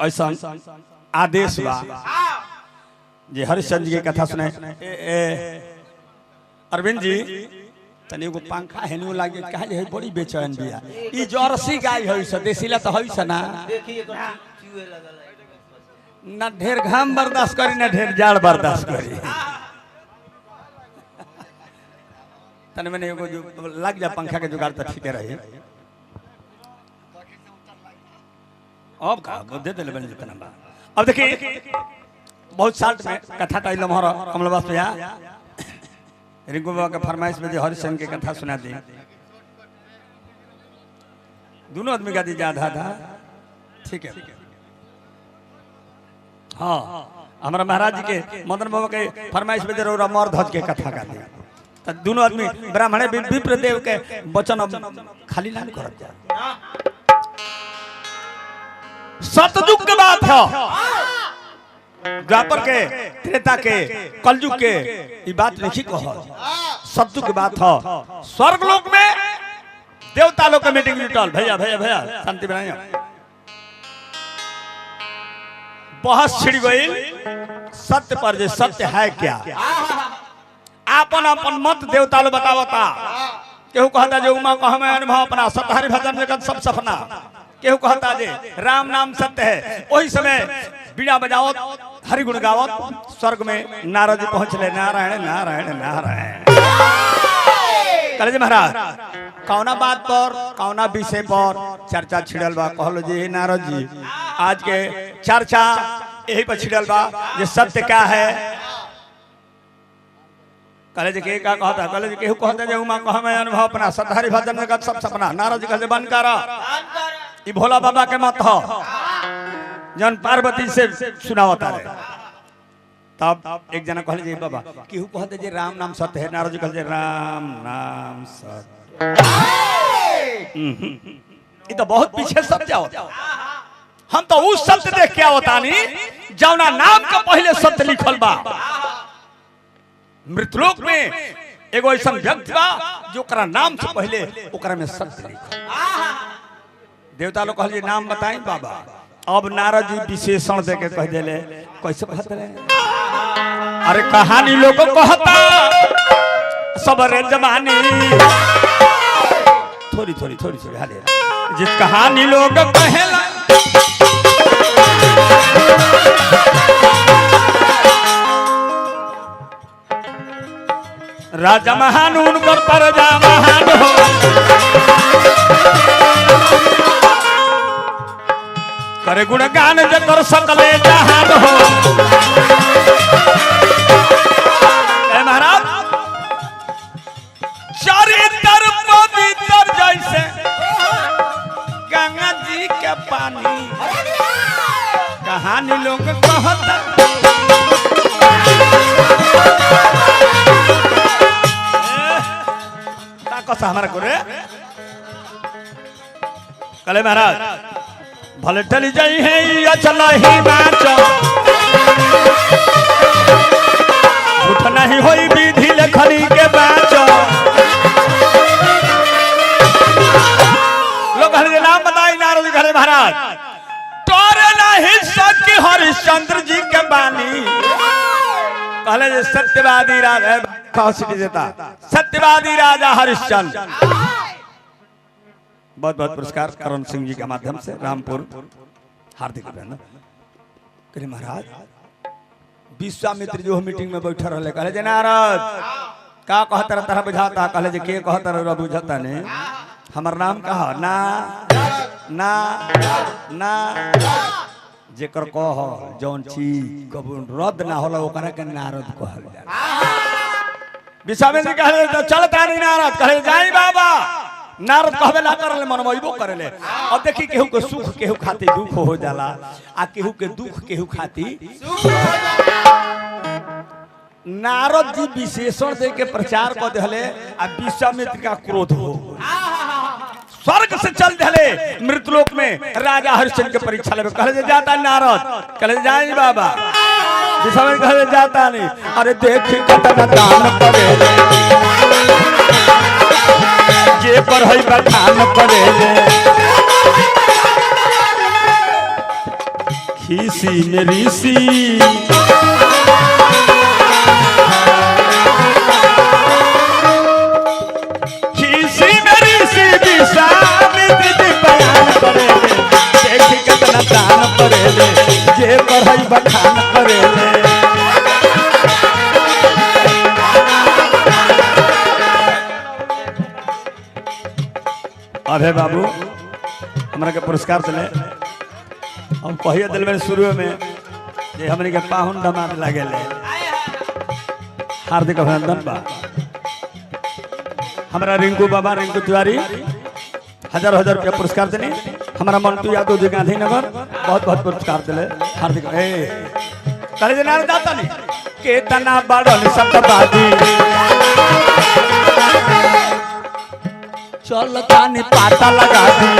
ऐसा आदेश बा जे हरिश्चंद्र जी की कथा सुने। अरविंद जी तनी एगो पंखा हेनु लागे कहा जे बड़ी बेचैन बिया। ई जर्सी गाय है से देसीला तो है से ना। देखिए तो चूहे लगल है ना ढेर घाम बर्दाश्त करी ना ढेर जाड़ बर्दाश्त करी। तने मैंने एगो जो लग जा पंखा के जुगाड़ तो ठीक रही। अब का दे दे बन जितना बा। अब देखिए बहुत साल में कथा टाइल हमारा कमलवास भैया रिंकू बाबा के फरमाइश में जो हरिश्चंद्र की कथा सुना दी। दोनों आदमी का दी आधा आधा ठीक है। हाँ हमारा महाराज जी के मदन बाबा के फरमाइश में जरूर अमर ध्वज के कथा का दी। तो दोनों आदमी ब्राह्मण विप्र देव के वचन खाली ना कर सतयुग के बात है। द्वापर के त्रेता के कलयुग के ये बात नहीं कह सतयुग की बात है। स्वर्ग लोक में देवता लोग का मीटिंग जुटल। भैया भैया भैया शांति बनाइए। बहस छिड़ गई सत्य पर जे सत्य है क्या। आपन आपन मत देवता लोग बतावता। केहू कहता जो उमा कह में अनुभव अपना सतहरि भजन जगत सब सपना। केहू कहता जे राम नाम सत्य है। वही समय बीड़ा बजावत हरि गुण गावत स्वर्ग में नारद जी पहुंचले। नारायण नारायण नारायण कहे जी महाराज कौना बात पर कौना विषय पर चर्चा छिड़ल बा। कहलो जी नारद जी आज के चर्चा यही पर छिड़ल बा जे सत्य क्या है। कहे जी के का कहता। कहे जी केहू कहता जे उमा कह में अनुभव अपना सतहरि भजन जगत सब सपना। नारद जी कहे बंद करा ई भोला बाबा के मत हो जन पार्वती से सुनावता रहे। तब एक जना कहले जी बाबा केहू कहते जे राम नाम सत्य है। नारद जी कहले राम नाम सत्य ये तो बहुत पीछे सत्य होता। हम तो उस सत्य देख के आवता नहीं जौना नाम का पहले सत्य लिखल बा। मृतलोक में एगो ऐसा व्यक्ति बा जो ओकरा नाम से पहले ओकरा में सत्य लिखल। देवता लोग कहले नाम बताई बाबा। अब नारद जी विशेषण दे के कह दिले कैसे कहते हैं। अरे कहानी लोग कहता सबरे जमानी थोड़ी थोड़ी थोड़ी थोड़ी हाले जिस कहानी लोग कहेला राजा महान उनकर प्रजा महान हो। करे गुणगान जकर सकले जहान हो। महाराज चरित्र पवित्र जैसे गंगा जी के पानी कहानी लोग कहता। कसा हमारा करे कले महाराज भले टली जाई है अचला ही नाचो झूठ नहीं होई विधि लेखनी के बाचो। लोग हरे नाम बताई नारद घरे महाराज तोरे नहीं सच हरिश्चंद्र जी के बानी। कहले जे सत्यवादी राजा देता सत्यवादी राजा हरिश्चंद्र। बहुत बहुत पुरस्कार करण सिंह जी के माध्यम से रामपुर हार्दिक अभिनंदन। कहे महाराज विश्वामित्र जो मीटिंग में बैठे रहे कहले जे नारद का कहता तरह बुझाता। कहले जे के कहता रह बुझाता ने हमर नाम कहा ना ना ना जेकर कह जौन चीज कबू रद्द ना होला ओकरा के नारद कहल जाला। विश्वामित्र कहले तो चलता नहीं नारद। कहले जाई बाबा नारद कहबे ना करले मनमइबो करेले। अब देखी केहू के सुख केहू खाती दुख हो जाला आ केहू के दुख केहू खाती सुख हो जाला। नारद जी विशेषण दे के प्रचार कर देले आ विश्वामित्र का क्रोध हो स्वर्ग से चल देले मृतलोक में राजा हरिश्चंद्र के परीक्षा लेवे। कहले जाता नारद। कहले जाई बाबा। विश्वामित्र कहले जाता नहीं। अरे देख कतना दान करे जे पर है बखान करे खीसी में ऋषि खीसी में ऋषि विश्वामित्र जी बयान करेले देखी कितना दान करेले जे पढ़ई बखान करेले अभे बाबू हमरा के पुरस्कार दिले हम कहिए दिल में शुरू में जे हमने के पाहुन दमाद लागेले हार्दिक अभिनंदन बा हमरा रिंकू बाबा रिंकू तिवारी हजार हजार रुपया पुरस्कार दिले हमारा मंटू यादव जी गांधीनगर बहुत बहुत पुरस्कार दिले हार्दिक कॉलेज ना जाता नहीं केतना बड़न शब्दबाजी चल काने पाता लगा दी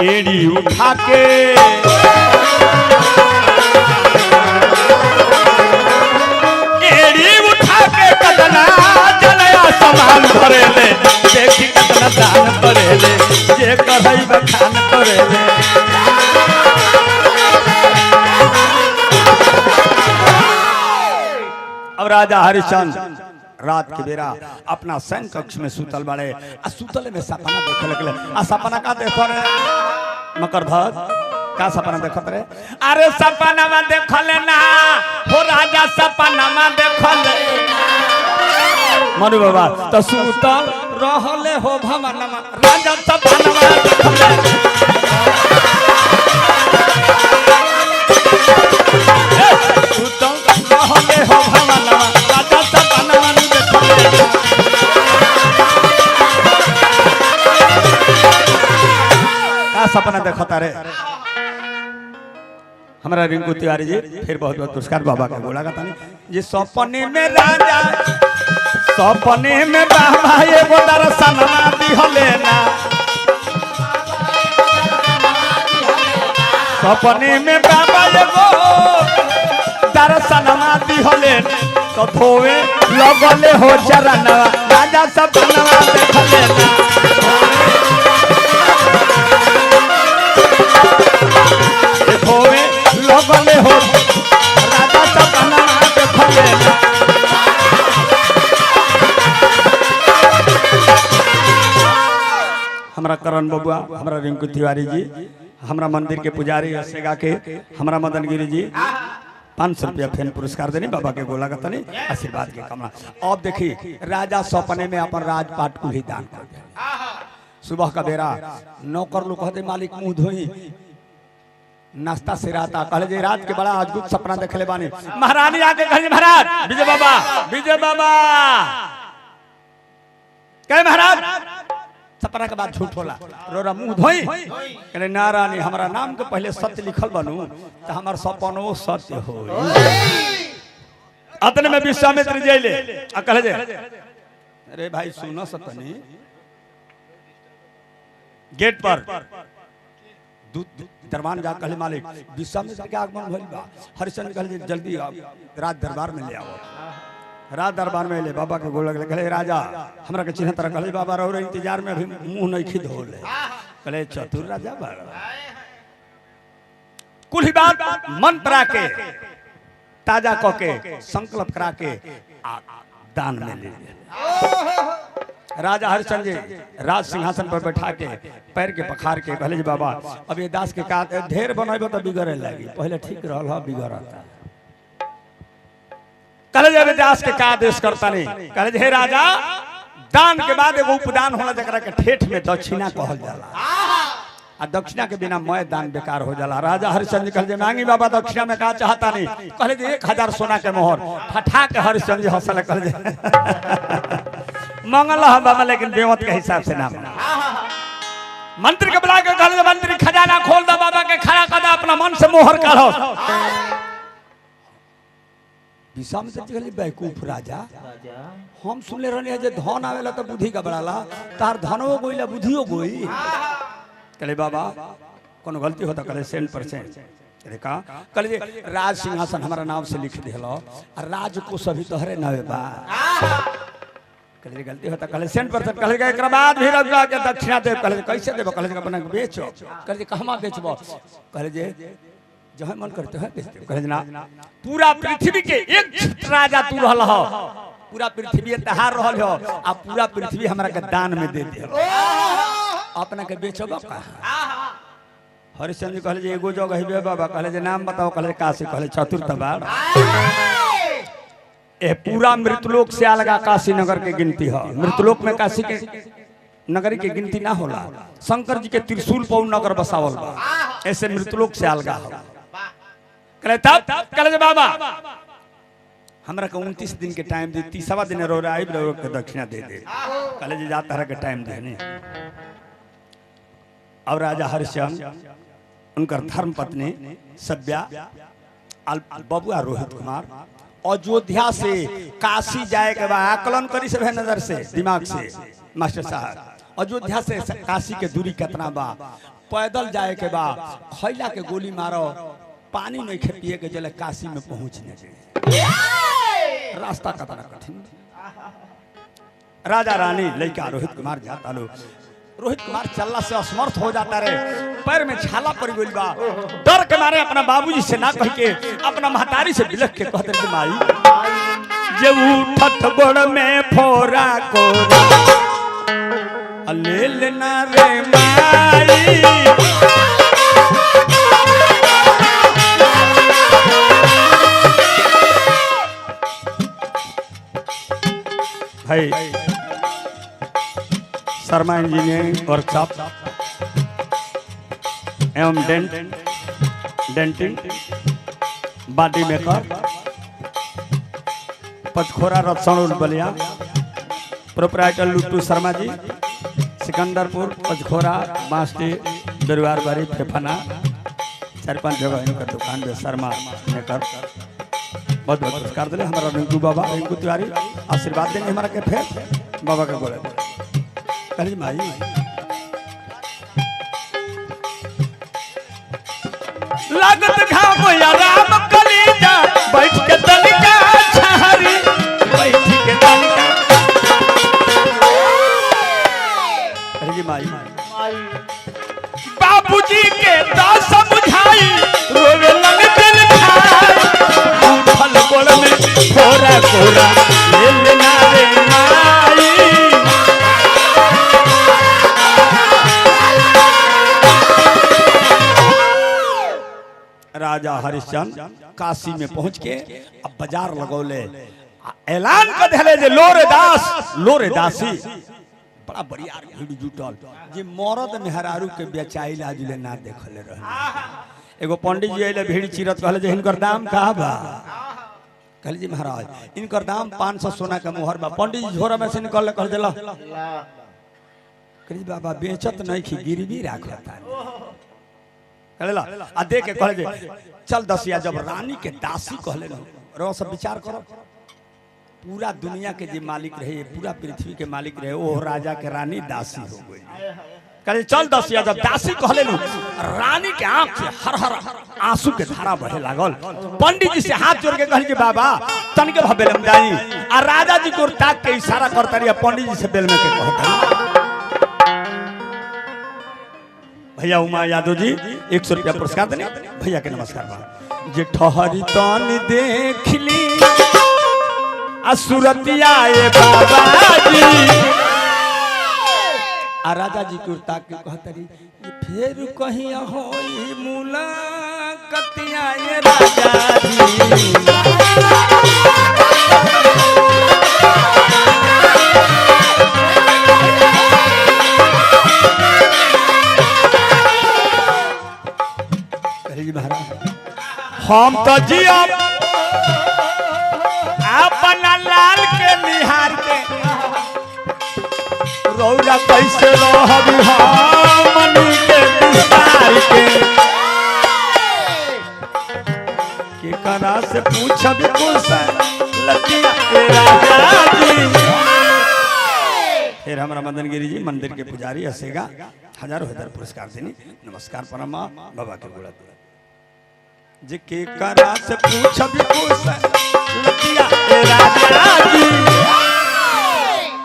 एड़ी उठा के एड़ी उठा के कतना जलया समान भरेले देखी कतना दान करेले जे कहई बखान करेले अब राजा हरिश्चंद्र रात के बेरा अपना सैन कक्ष में सुतल बाड़े आ सुतल में सपना देखे लगले आ सपना का देखो रे मकरध्वज का सपना देखत रे अरे सपना में देखले ना हो राजा सपना में देखले मनु बाबा तो सुतल रहले हो भवन में राजा सपना में देखले सुतल रहले हो भवन में राजा सपना सपना देखता रे हमारा रिंकू तिवारी जी फिर बहुत बहुत पुरस्कार बाबा का बोला का तानी ये सपने में राजा सपने में बाबा एगो दर्शन दिहले ना सपने में बाबा एगो दर्शन दिहले तो धोवे लगले हो चरणवा राजा सपना देखले ना होवे लगले हो राजा सपना देखले हमरा करण बबुआ हमरा रिंकू तिवारी जी हमरा मंदिर के पुजारी सेगा के हमरा मदन गिरी जी 500 रुपया फैन पुरस्कार देने बाबा के गोला का तनी आशीर्वाद के कमला अब देखी राजा सपने में अपन राजपाट को ही दान कर दिया सुबह का बेरा नौकर लोग कहते मालिक मुंह धोई नाश्ता से राता कहले जे रात के बड़ा अद्भुत सपना देखले बानी महारानी आके कहले महाराज विजय बाबा कहे महाराज सपना के बाद झूठ होला रोरा मुंह धोई कहले नारानी हमरा नाम के पहले सत्य लिखल बनू तो हमर सपनो सत्य हो अतने में विश्वामित्र जइले आ कहले जे अरे भाई सुनो सपनी गेट पर दरबार जा कहले मालिक विश्वामित्र के आगमन भइल बा हरिश्चंद्र कहले जल्दी राज दरबार में ले आओ राज दरबार में ले बाबा के गोल लगले कहले राजा हमरा के चिन्ह तरह कहले बाबा रहो इंतजार में अभी मुंह नहीं खिद होले कहले चतुर राजा बा कुल ही बात मन परा के ताजा क के संकल्प करा के दान में ले राजा हरिश्चंद्र जी राज सिंहासन पर बैठा के पैर के पखार के कहले जी बाबा अब ये दास के का ढेर बनैबो तो बिगड़े लगी पहले ठीक रहल ह बिगड़ता कहले जे दास के का आदेश करता नहीं कहले हे राजा दान के बाद एगो उपदान होला जकरा के ठेठ में दक्षिणा कहल जाला आ दक्षिणा के बिना मैं दान बेकार हो जाला राजा हरिश्चंद्र कहले मांगी बाबा दक्षिणा में का चाहता नहीं कहले जे 1000 सोना के मोहर फटा के हरिश्चंद्र जी हंसले कहले मंगल है बाबा लेकिन बेवत के हिसाब से ना मंत्री के बुला के कहले मंत्री खजाना खोल दो बाबा के खड़ा कर दो अपना मन से मोहर काढ़ो विश्वामित्र जी कहले बेवकूफ राजा हम सुनले रहनी जे धन आवेला तो बुद्धि का बढ़ाला तार धनवो गोइला बुद्धियो गोई कहले बाबा कोनो गलती होता कहले 100% कहले का कहले राज सिंहासन हमारा नाम से लिख देलो और राज को सभी तोहरे नावे बा कहले गलती होता कहले 100% कहले के एकरा बाद भी रउआ के दक्षिणा देव कहले कैसे देबो कहले अपना बेचो कहले कहमा बेचबो कहले जे जहाँ मन करते है बेच दे कहले ना पूरा पृथ्वी के एक राजा तू रहल हो पूरा पृथ्वी तहार रहल हो आ पूरा पृथ्वी हमरा के दान में दे दे अपना के बेचबो का हरिश्चंद्र जी कहले जे एगो जगह है बाबा कहले जे नाम बताओ कहले काशी कहले चतुर्थ बार ए पूरा मृतलोक से अलगा काशी नगर के गिनती है मृतलोक में काशी के नगरी के गिनती ना होला शंकर जी के त्रिशूल पौ नगर बसावल बा ऐसे मृतलोक से अलगा हो कहले तब कहले बाबा हमरा के 29 दिन के टाइम दे 30वां दिन रो आई रो के दक्षिणा दे दे कहले जे जा तरह के टाइम दे ने और राजा हरिश्चंद्र उनकर धर्म पत्नी सभ्या बबुआ रोहित कुमार अयोध्या से काशी जाए के बाद आकलन करी सब है नजर से दिमाग से मास्टर साहब अयोध्या से काशी के दूरी कितना बा पैदल जाए के बाद खैला के गोली मारो पानी नहीं खे पिए के जले काशी में पहुंचने के रास्ता कितना कठिन राजा रानी लड़का रोहित कुमार जाता लो रोहित कुमार चलना से असमर्थ हो जाता रे पैर में छाला पड़ गई बा डर के मारे अपना बाबूजी से ना कह के अपना महतारी से बिलख के कहते थे माई जे उठत गोड़ में फोरा कोरा ले लेना रे माई भाई शर्मा इंजीनियरिंग वर्कशॉप एवं डेंटिंग बॉडी मेकर पचखोरा रत्सौर बलिया प्रोपराइटर लुट्टू शर्मा जी सिकंदरपुर पचखोरा बांसटी दरबार बारी फेफाना 4-5 जगह इनका दुकान में शर्मा मेकर बहुत बहुत पुरस्कार दिले हमारा रिंकू बाबा रिंकू तिवारी आशीर्वाद देंगे हमारा के फेर बाबा के बोले कहली माई लागत घाम या राम कलीजा बैठ के तनिका छहरी बैठ के तनिका कहली माई बाबूजी के दास समझाई रोवे लग दिल खाई उठल गोड़ में फोरा कोरा ले लेना रे माई राजा हरिश्चंद्र काशी में पहुंच के अब बाजार लगौले ऐलान कर दिले जे लोरे दासी बड़ा बढ़िया भीड़ जुटल जे मरद मेहरारू के बेचाई लाजुले ना देखले रहे एगो पंडित जी आइले भीड़ चिरत कहले जे इनकर दाम का बा कहले जी महाराज इनकर दाम 500 सोना के मोहर बा पंडित जी झोरा में से निकल कर देला कहले बाबा बेचत नहीं की गिरवी राखता कहला आ देख के कहले चल दसिया जब रानी के दासी कहले रो सब विचार करो पूरा दुनिया के जे मालिक रहे पूरा पृथ्वी के मालिक रहे वो राजा के रानी दासी हो गई कहले चल दसिया जब दासी कहले रानी के आंख से हर हर आंसू के धारा बहे लागल पंडित जी से हाथ जोड़ के कहले कि बाबा तन के भबेलम जाई आ राजा जी को ताक के इशारा करता रही पंडित जी से बेल में के कहता भैया उमा यादव जी 100 रुपया पुरस्कार देने भैया के नमस्कार जे ठहरी तन देख ली असुरतिया ए बाबा जी आ राजा जी को ताक के कहतरी फिर कहीं होई मुलाकातिया ए राजा जी हम तो जियो अपना लाल के निहार के रौरा कैसे रहबी हम के विस्तार के करा से पूछब कुछ लतिया के राजा जी फिर हमारा मदन गिरी जी मंदिर के पुजारी हसेगा हजारों पुरस्कार देनी नमस्कार परमा बाबा के गोड़ा जे के करा से पूछब कुछ लतिया के राजा जी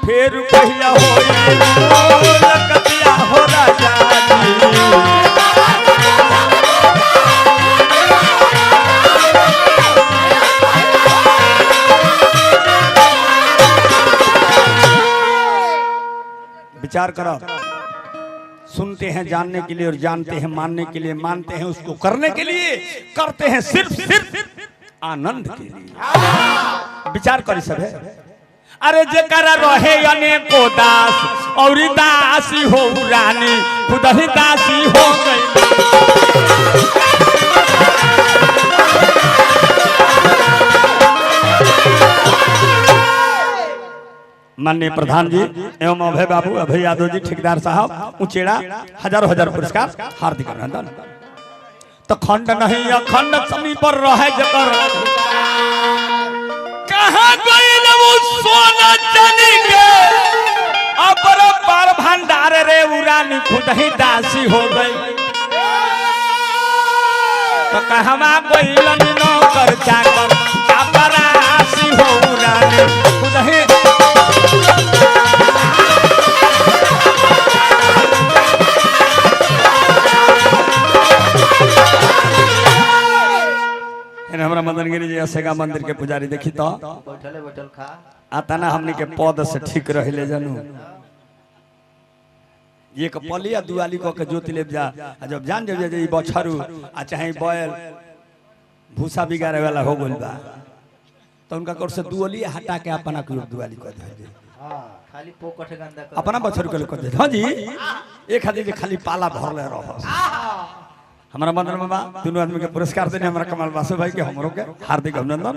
फिर कहिया होई कतिया हो राजा जी विचार करो सुनते हैं जानने के लिए और जानते हैं मानने के लिए मानते हैं उसको करने के लिए करते हैं सिर्फ आनंद के लिए विचार करी सब है अरे जेकर रहे अनेको दास और दासी हो रानी खुद ही दासी हो गई माननीय प्रधान जी एवं अभय बाबू अभय यादव जी ठेकेदार साहब उचेड़ा हजारों हजार पुरस्कार हार्दिक अभिनंदन तो खंड नहीं अखंड समीप पर रहे जकर कहां गइल वो सोना चांदी के अपर पार भंडार रे उरानी खुद ही दासी हो गई तो कहवा गइल नौकर चाकर अपरासी हो उरानी खुद ही हमारा मदन गिरी जी असेगा मंदिर के पुजारी देखी तो बैठल बैठल खा आता ना हमने के पद से ठीक रहिले जानू ये के पलिया दुआली को के ज्योति लेब जा जब जान जब जे बछरू आ चाहे बैल भूसा बिगाड़े वाला हो गइल बा तो उनका कर से दुआली हटा के अपना को दुआली कर दे हां खाली पोकट गंदा कर अपना बछरू के कर दे हां जी एक आदमी के खाली पाला भरले रह हमारा मदन बाबा दोनों आदमी के पुरस्कार देने हमारा कमाल बासु भाई के हमरों के हार्दिक अभिनंदन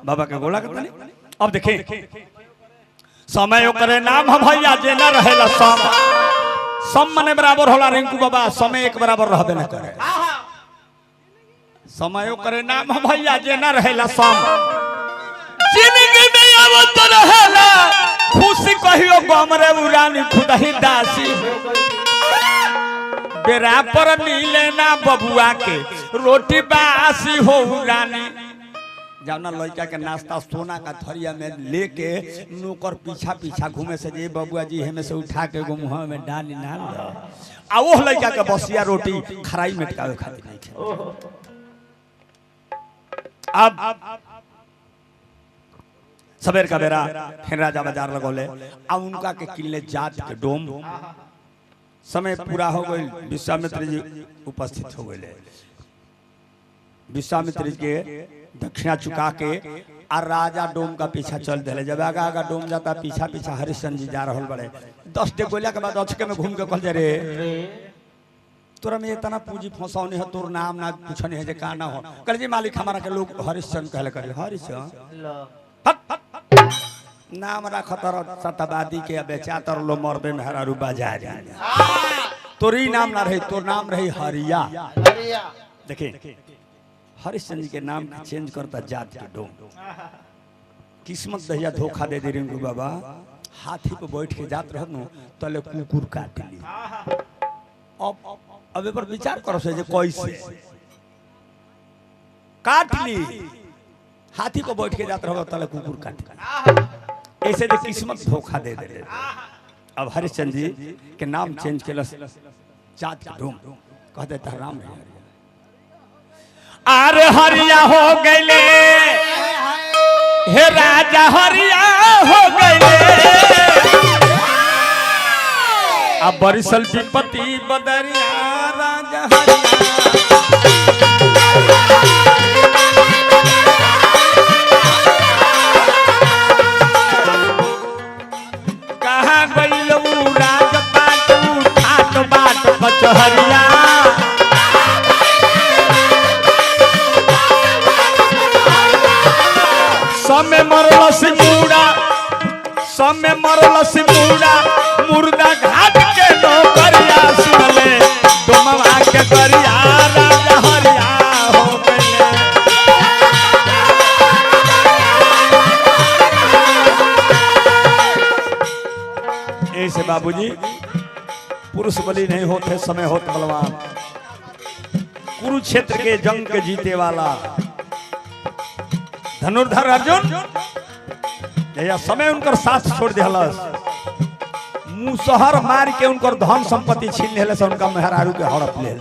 बाबा के गोला करता नहीं अब देखें समय करे नाम हम भैया जे ना रहेला सम मने बराबर होला रिंकू बाबा समय एक बराबर रहबे ना करे समय करे नाम हम भैया जे ना रहेला सम जिंदगी में आवत रहेला खुशी कहियो गम रे उरानी खुद ही दासी बेरा पर नीले ना बबुआ के रोटी बासी हो रानी जाना लड़का के नाश्ता सोना का थरिया में लेके नौकर पीछा पीछा घूमे से जे बबुआ जी हमें से उठा के मुंह में डाली ना आ वो लड़का के बसिया रोटी खराई में टिकावे खाती नहीं थे अब सवेर का बेरा फिर राजा बाजार लगोले अब उनका के किले जात के डोम समय पूरा हो गई विश्वामित्र जी उपस्थित हो गए विश्वामित्र जी के दक्षिणा चुका के और राजा डोम का पीछा चल दिले जब आगा आगा डोम जाता पीछा पीछा हरिश्चंद्र जी जा रहा बड़े 10 डे गोलिया के बाद अचके में घूम के कह जे रे तोरा में इतना पूंजी फंसावनी है तोर नाम ना कुछ नहीं है जे का ना हो कल जी मालिक हमारा के लोग हरिश्चंद्र कहले करे हरिश्चंद्र नाम रखतर सतवादी के बेचा तर लो मर्दे मेहरा रूबा जा तोरी नाम ना रही तोर नाम रही हरिया देखिए हरिश्चंद्र जी के नाम के चेंज करता जात के डोम किस्मत दहिया धोखा दे दे रिंकू बाबा हाथी पे बैठ के जात रहनु तले कुकुर काट ली अब ए पर विचार करो से जे कैसे काट ली हाथी पे बैठ के जात रहो तले कुकुर काट ली ऐसे दे किस्मत धोखा दे दे अब हरिश्चंद्र जी के नाम चेंज के जात के डोम कह देता राम है आरे हरिया हो गईले हे राजा हरिया हो गईले अब बरिसल विपत्ति बदरिया राजा कहाँ गईल राज बाट ठाट बाट कचहरिया समय मरलस मूड़ा मुर्दा घाट के नौकरिया सुनले डोमवा के करिया राजा हरिया हो गए ऐसे बाबूजी पुरुष बलि नहीं होते समय होते बलवान कुरुक्षेत्र के जंग के जीते वाला धनुर्धर अर्जुन या समय उनकर साथ छोड़ दिया मुसहर मार के उनकर धन संपत्ति छीन ले से उनका मेहरारू के हड़प ले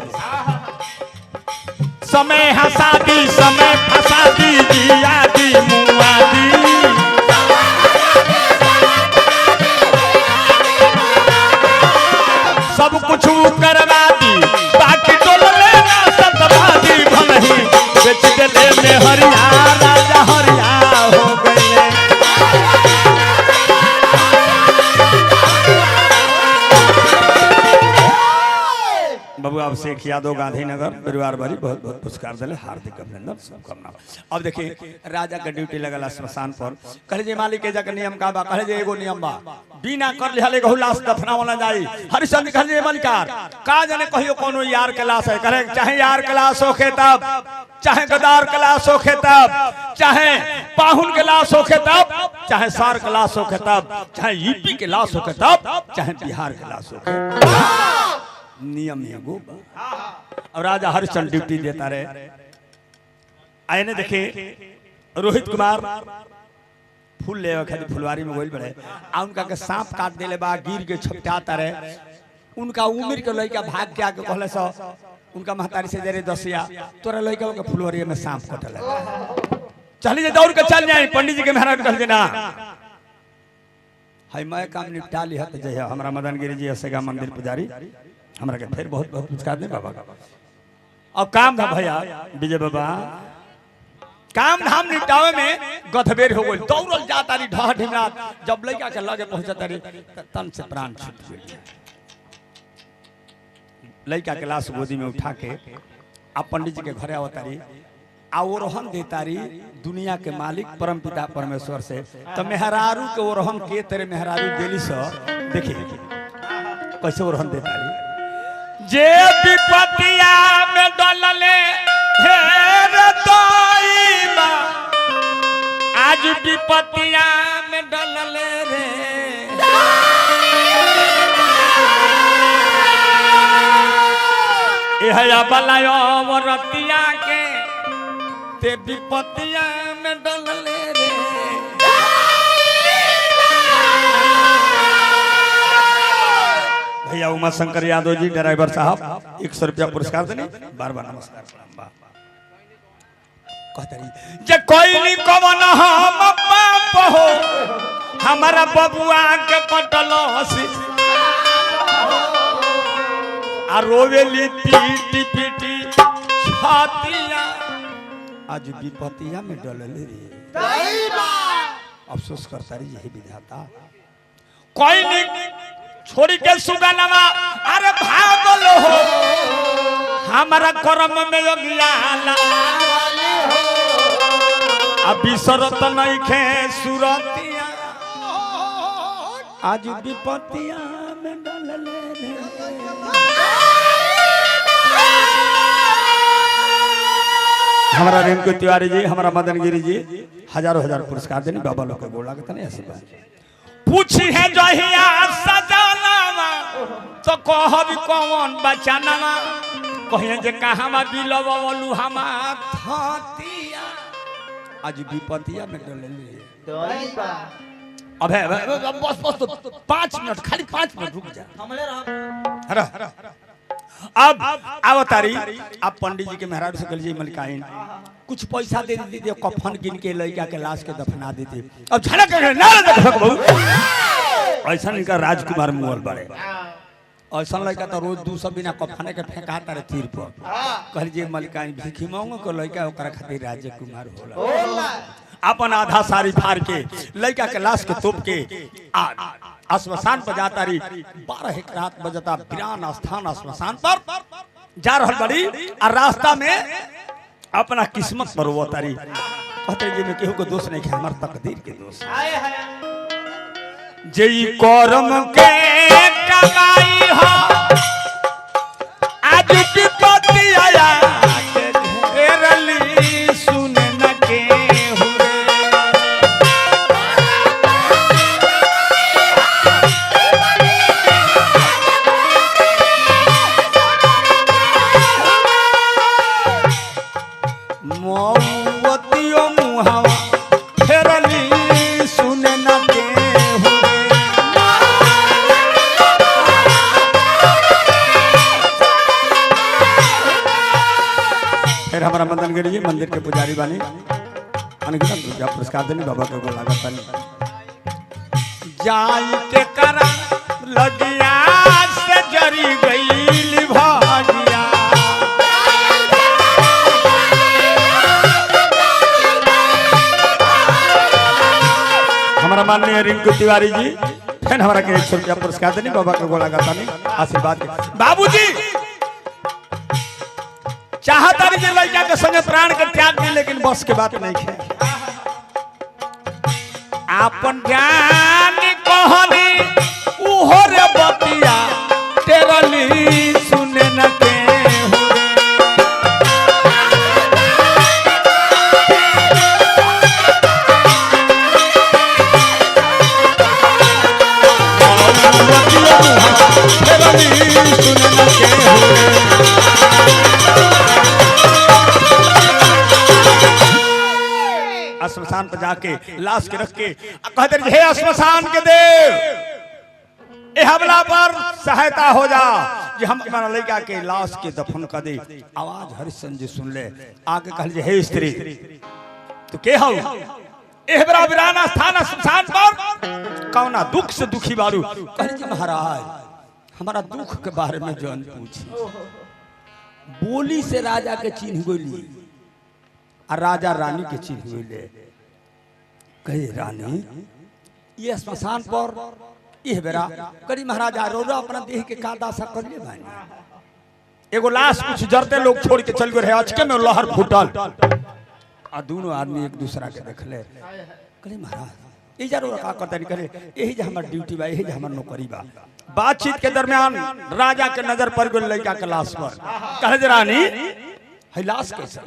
समय हंसा दी समय फंसा दी जिया दी मुआ दी सब कुछ करवा दी बाकी टोल लेना सतवा दी भलही बेच देले में हरिया राजा हरिया हो गए बाबू अब शेख यादव गांधीनगर परिवार भरी बहुत बहुत पुरस्कार दिले हार्दिक अभिनंदन शुभकामना। अब देखिए राजा के ड्यूटी लगल श्मशान पर कहे जे मालिक के जाके नियम का बा कहे जे एगो नियम बा बिना कर लिहले गहु लाश दफनावला जाई हरिचंद कहे जे मलिकार का जाने कहियो कोनो यार के लाश है कहे चाहे यार के लाश होखे तब चाहे गदार के लाश होखे तब चाहे पाहुन के लाश होखे तब चाहे सार के लाश होखे तब चाहे यूपी के लाश होखे तब चाहे बिहार के लाश होखे नियम एगो और राजा हरिचंद ड्यूटी देता रहे आए ने देखे रोहित कुमार फूल ले खाली फुलवारी में गोल बड़े आ उनका के सांप काट देले बा गिर के छपटाता रहे उनका उम्र के लड़का भाग के आके कहले सो उनका महतारी से जरे दसिया तोरा लड़का के फुलवारी में सांप कटल चली जे दौड़ के चल जाए पंडित जी के महाराज कह देना हाय मैं काम निपटा ली हत जय हमरा मदन गिरी जी हसेगा मंदिर पुजारी हमरा के फिर बहुत बहुत पुरस्कार दे बाबा अब काम था भैया विजय बाबा काम धाम निपटावे में गधबेर हो गई दौड़ल जाता रही ढह ढिमरात जब लड़का के लगे पहुंचता रही तन से प्राण छूट गए लड़का के लाश गोदी में उठा के आप पंडित जी के घरे आवता रही आवरोहन देता रही दुनिया के मालिक परम पिता परमेश्वर से तो मेहरारू के ओरोहन के तेरे मेहरारू देली से देखिए कैसे ओरोहन देता रही जे विपतिया में डलले हेर तोईमा आज विपतिया में डलले रे एहया बलायो वरतिया के ते विपतिया में डलले रे भैया उमा शंकर यादव जी ड्राइवर साहब 100 रुपया पुरस्कार देने बार बार नमस्कार प्रणाम कहतरी जे कोई कवन हम पाप हो हमारा बबुआ के कटलसी आ रोवेली पीटी पीटी छातिया आज विपतिया में डलले रे अफसोस करता रही यही विधाता कोई नहीं छोड़ी के सुगनमा अरे भागल हो हमारा कर्म में योगियाला अभी शरत नहीं खे सुरतिया आज विपतिया में डलले रे हमारा रेणुका तिवारी जी हमारा मदन गिरी जी हजारों हजार पुरस्कार देने बाबा लोग के बोला कहते नहीं ऐसी बात पूछी है जहिया सजानावा तो कहब कौन बचानावा कहिए जे कहां बिलवलू हमार थतिया आज विपतिया में डलले अबे बस बस तो 5 मिनट खाली 5 मिनट रुक जा हमले रह अब आवतारी आप पंडित जी के महाराज से कल जी मलिकाइन कुछ पैसा दे दीजिए कफन गिन के लड़का के लाश के दफना देते अब झलक ना ऐसा इनका राजकुमार मुअल बड़े ऐसा लड़का तो रोज 200 बिना कफने के फेंकाता रहे तीर पर कल जी मलिकाइन भिखी मांगो को लड़का ओकरा खातिर राजकुमार होला अपन आधा साड़ी फाड़ के लड़का के लाश के तोप के श्मशान पर जाता रही 12 रात बजता वीरान स्थान श्मशान पर जा रहा बड़ी और रास्ता में अपना किस्मत पर वो तारी कहते जी में केहू को दोष नहीं है हमारे तकदीर के दोष जई करम के कमाई हो आज विपत्ति आया घेरली सुन न के फिर हमारा मदन गिरी जी मंदिर के पुजारी बानी अनगिनत रुपया पुरस्कार देनी बाबा के को लागत पानी जाई के करा लगिया से जरी गईल भाजिया हमारा माननीय रिंकू तिवारी जी फिर हमारा के 100 रुपया पुरस्कार देनी बाबा के गोला गाता नहीं आशीर्वाद बाबूजी चाहता नहीं जे लड़का के संगे प्राण के त्याग दी लेकिन बस के बात नहीं है आपन जान कहनी उहो रे बतिया तेरली सुने न के श्मशान पर जाके लाश के रख के कहते हे श्मशान के देव ए हमला पर सहायता हो जा कि हम हमारा लड़का के लाश के दफन कर दे आवाज हरिश्चंद्र जी सुन ले आगे कह हे स्त्री तो के हो ए बड़ा वीराना स्थान श्मशान पर कौना दुख से दुखी बारू कह जी महाराज हमारा दुख के बारे में जान पूछी बोली से राजा के चिन्ह गोली और राजा रानी के चिन्ह गोले कहे रानी ये श्मशान पर यह बेरा करी महाराजा रोरा अपना देह के का दासा कर ले भाई एगो लाश कुछ जरते लोग छोड़ के चल गए रहे अचके में लहर फूटल आ दोनों आदमी एक दूसरा के देखले कहे महाराज ये जरूर का करता नहीं करे यही जे हमर ड्यूटी बा यही जे हमर नौकरी बा बातचीत के दरमियान राजा के नजर पर गेल लड़का के लाश पर कहे रानी है लाश कैसे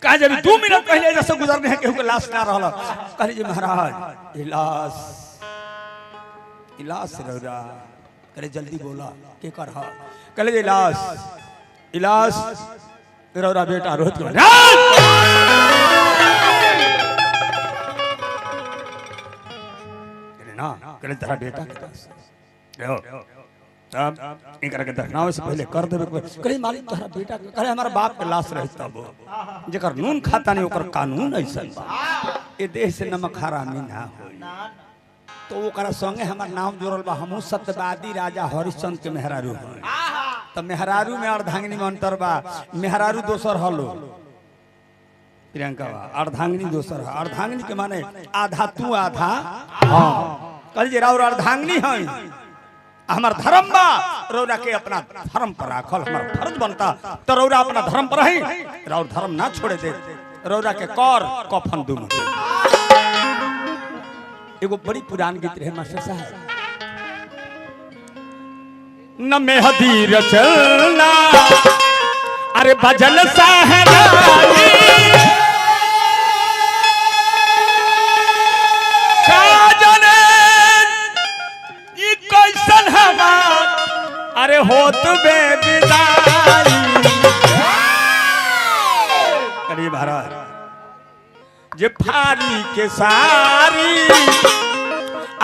कहे जब 2 मिनट पहले जैसे गुजरने हैं केहू के लाश ना रहल कहे जी महाराज इलास रौरा करे जल्दी बोला के कर हा कहे जी इलास रौरा बेटा रोहित को ना करे तेरा बेटा के पास तब इनकरा के दफनावे से पहले कर देबे कहे मालिक तोहरा बेटा कहे हमारा बाप के लाश रही तब जेकर नून खाता नहीं ओकर कानून ऐसन बा ए देह से नमक हरामी ना हो तो ओकरा संगे हमार नाम जोड़ल बा हमहू सत्यवादी राजा हरिश्चंद्र के मेहरारू हैं त मेहरारू में अर्धांगिनी में अंतर बा मेहरारू दोसर हलो प्रियंका बा अर्धांगिनी दोसर है अर्धांगिनी के माने आधा तू आधा हां कल जे राउर अर्धांगिनी है हमार धर्म बा रौरा के अपना धर्म पर राखल हमार फर्ज बनता तो रौरा अपना धर्म पर ही रौर धर्म ना छोड़े दे रौरा के कर कफन दूम एगो बड़ी पुरान गीत रहे मास्टर साहब न मेहदी रचना अरे भजन सहनाई अरे होत बे विदाई अरे महाराज जे फारी के सारी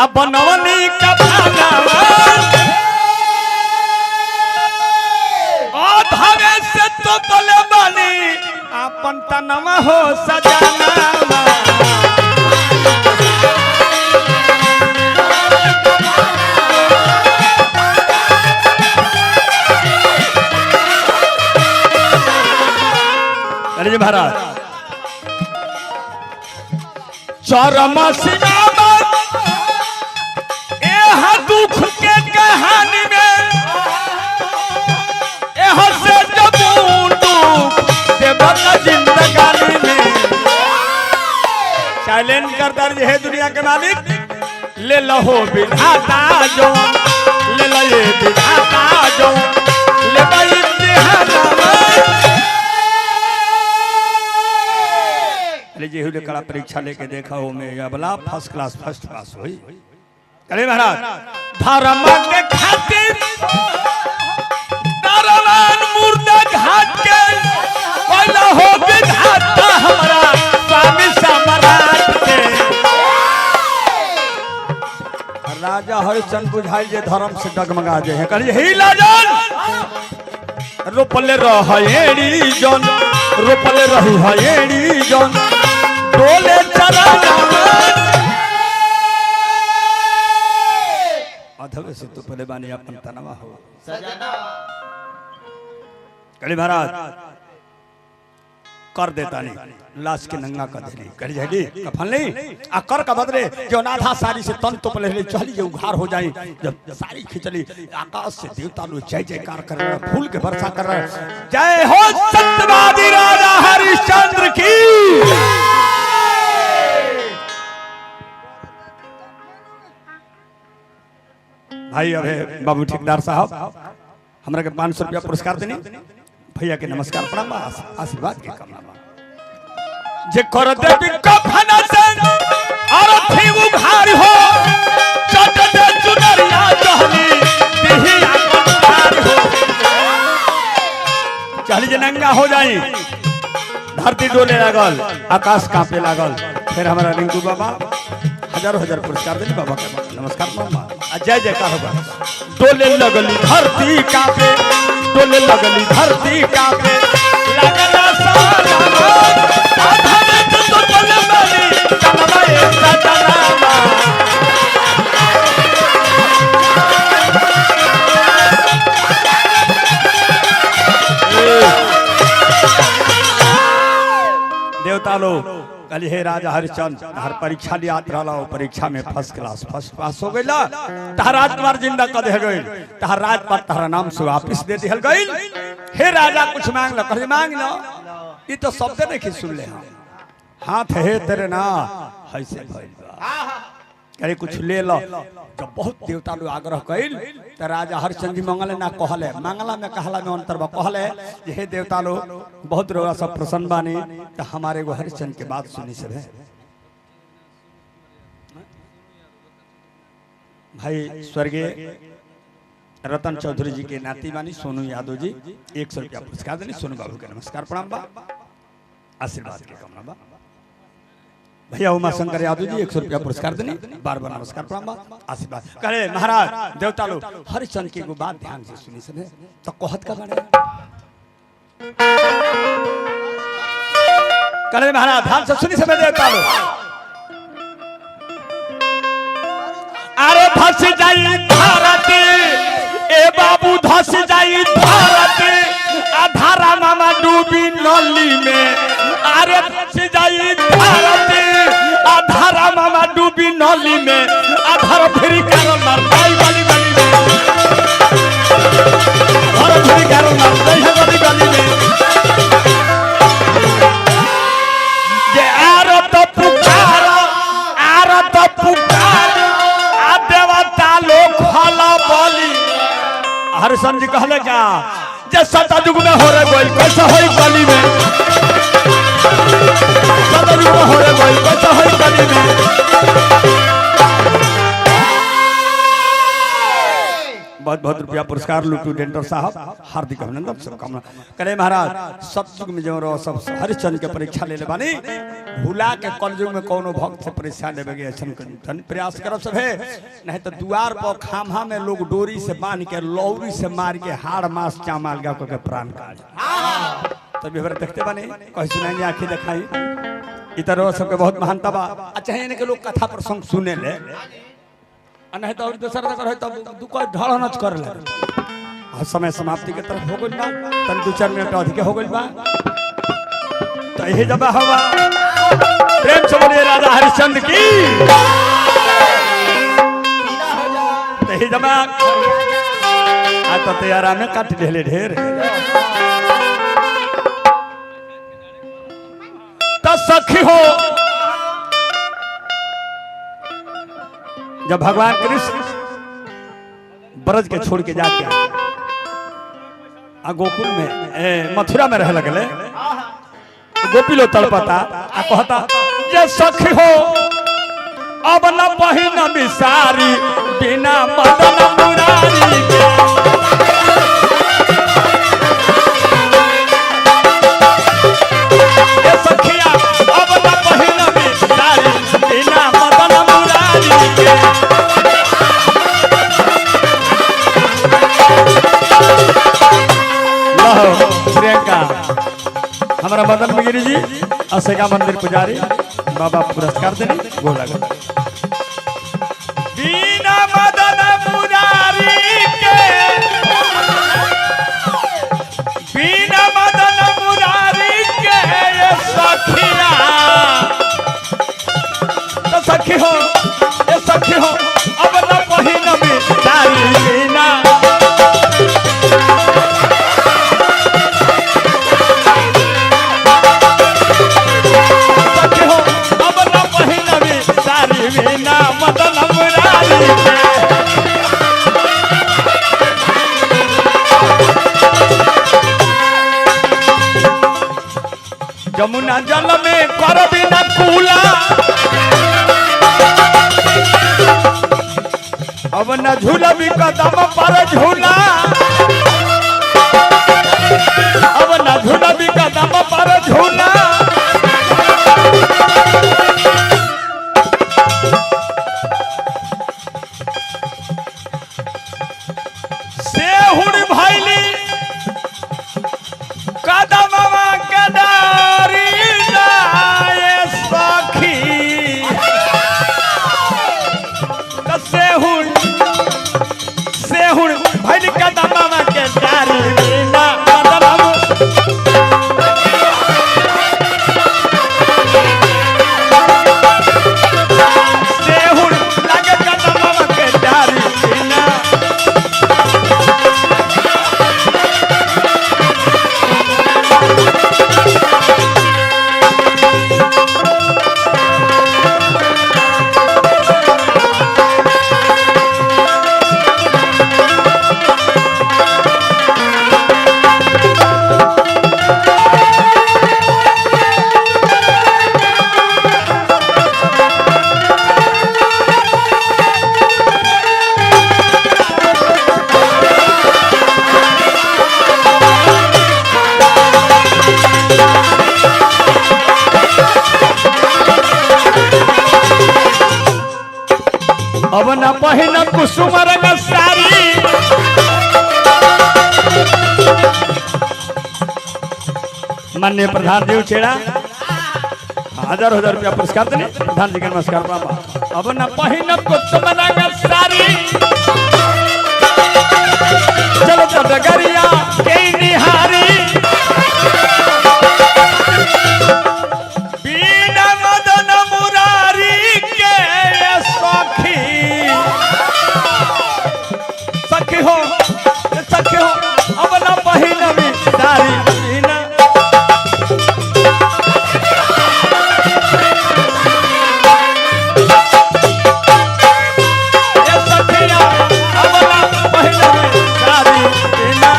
अब बनवनी का भाना और धरे से तो तले बनी अपन तनवा हो सजाना महाराज चरम सीमा एह दुख के कहानी में एह से जब देवता जिंदगानी में साइलेंट करता है दुनिया के मालिक ले लो विधाता जो ले लो ये विधाता जो ले भाई जे कड़ा परीक्षा लेके देखा हो में या बला फर्स्ट क्लास फर्स्ट पास हुई अरे महाराज धर्म के खातिर दरवान मुर्दा घाट के पहला हो विधाता हमारा स्वामी सम्राट के राजा हरिश्चंद्र बुझाई जे धर्म से डगमगा जे है कहिए ही लाजन रोपले रहेड़ी जन रोपले रही हेड़ी जन डोले चरा अधवे से तो पहले बानी अपन तनवा हो सजना कली महाराज कर देता नहीं लाश के नंगा कर देली करी जाएगी कफन नहीं आ कर का बदले जो नाथा सारी से तन तो पहले चली जो उघार हो जाए जब सारी खिंचली आकाश से देवता लोग जय जयकार कर रहे हैं फूल के वर्षा कर रहे हैं जय हो सत्यवादी राजा हरिश्चंद्र की भाई अबे बाबू ठेकेदार साहब हमरा के 500 रुपया पुरस्कार देनी भैया के नमस्कार प्रणाम आशीर्वाद के कामना जे कर देवी कफन से और थी उघार हो चट दे चुनरिया चहली देही आकार हो चहली जे नंगा हो जाई धरती डोले लागल आकाश कांपे लागल फिर हमारा रिंकू बाबा हजारों हजार पुरस्कार देनी बाबा के नमस्कार मामा जय जयकार होगा डोले लगली धरती कांपे डोले लगली धरती कांपे लगला सारा आधा में तो डोले वाली कलवाए सजनामा देवता लोग कल हे राजा हरिश्चंद्र हर परीक्षा लिया रहा परीक्षा में फर्स्ट क्लास फर्स्ट पास हो गई तहर राजकुमार जिंदा कर दे गई तहर राजपाट तहरा नाम से वापिस दे दिहल गई हे राजा कुछ मांग लो कहे मांग लो ये तो शब्द नहीं सुन ले हाथ है तेरे ना ऐसे करे कुछ ले लो जब बहुत देवता लोग आग्रह कइल तो राजा हरिश्चंद्र जी मंगले ना कहले मंगला में कहला में अंतर बा कहले हे देवता लोग बहुत रोगा सब प्रसन्न बानी तो हमारे को हरिश्चंद्र के बात सुनी सब है भाई स्वर्गीय रतन चौधरी जी के नाती बानी सोनू यादव जी 100 रुपया पुरस्कार देनी सोनू बाबू के नमस्कार प्रणाम बा आशीर्वाद के कामना बा भैया उमा शंकर यादव जी 100 रुपया पुरस्कार देनी बार बार नमस्कार प्रणाम आशीर्वाद करे महाराज देवता लोग हरिश्चंद्र की को बात ध्यान से सुनी सब तो कहत का बने करे महाराज ध्यान से सुनी सब देवता लोग अरे धस जाई धरती ए बाबू धस जाई धरती आधारा मामा डूबी नली में अरे धस जाई धरती आधारा मामा डूबी नली में आधार फिर कारण मारताई वाली गली में आधार फिर कारण मारताई वाली गली में ये आरत पुकार आ देवता लोग खला बोली हरिश्चंद्र जी कहले क्या जे सतयुग में हो रे कोई कैसा होई गली में सतयुग में हो रे कोई कैसा होई गली में बहुत बहुत रुपया पुरस्कार लुटू डेंटर साहब हार्दिक अभिनंदन शुभकामना करे महाराज सतयुग में जो रहो सब हरिश्चंद्र के परीक्षा ले ले बानी भूला के कलयुग में कोनो भक्त से परीक्षा लेवे के ऐसा प्रयास करब सब है नहीं तो द्वार पर खामा में लोग डोरी से बांध के लौरी से मार के हाड़ मांस चामाल गा के प्राण काट तभी हमारे देखते बानी कहीं सुनाएंगे आंखें दिखाई इतर सबके बहुत महानता बा अच्छा है के लोग कथा प्रसंग सुने ले नहीं तो दूसरा जगह है तब दुको ढड़ नच कर ले और समय समाप्ति के तरफ हो गइल बा तन 2-4 मिनट अधिक हो गइल बा तो यही जब हवा प्रेम से बोलिए राजा हरिश्चंद्र की तो यही जब आ तो तैयारा में काट ढेले ढेर तो सखी हो जब भगवान कृष्ण ब्रज के छोड़ के जाके आ गोकुल में मथुरा में रह लगले गोपी लो तड़पता आ कहता जे सखी हो अब न पहिन बिसारी बिना मदन मुरारी के सखिया अब न पहिन बिसारी बिना मदन मुरारी के हो प्रियंका हमारा मदन गिरी जी असेगा मंदिर पुजारी बाबा पुरस्कार देने गोल लगा बीना मदन मुरारी के बीना मदन मुरारी के ये सखिया तो सखी हो ये सखी हो अब न पहिन भी तारी बीना सखी हो अब न पहिन भी तारी बीना मदन मुरारी के जमुना जल में कर बिना कूला अब न झूला भी कदम पर झूला अब न झूला भी कदम पर झूला से हुड़ भैली कदम कदारी लाए सखी से हुड़ भैली कदम के डारी बिना मतलब से हुड़ लगे कदम के डारी बिना अब न पहिन कुसुम रंग सारी माननीय प्रधान जी उचेड़ा 1000 रुपया पुरस्कार देने प्रधान जी के नमस्कार बाबा अब न पहिन कुसुम रंग सारी चलो तो डगरिया के निहारी बीना मदन मुरारी के सखी सखी हो अब न पहिन भी तारी बिना ये सखिया अब न पहिन भी तारी बिना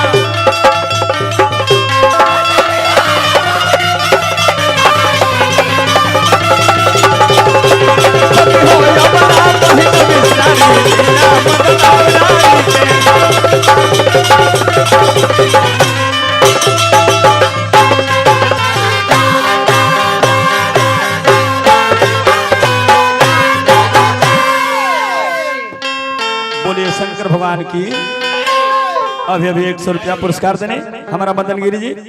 सखी हो अब न पहिन भी तारी बिना मदन मुरारी के बोलिए शंकर भगवान की अभी 100 रुपया पुरस्कार देने हमारा मदन गिरी जी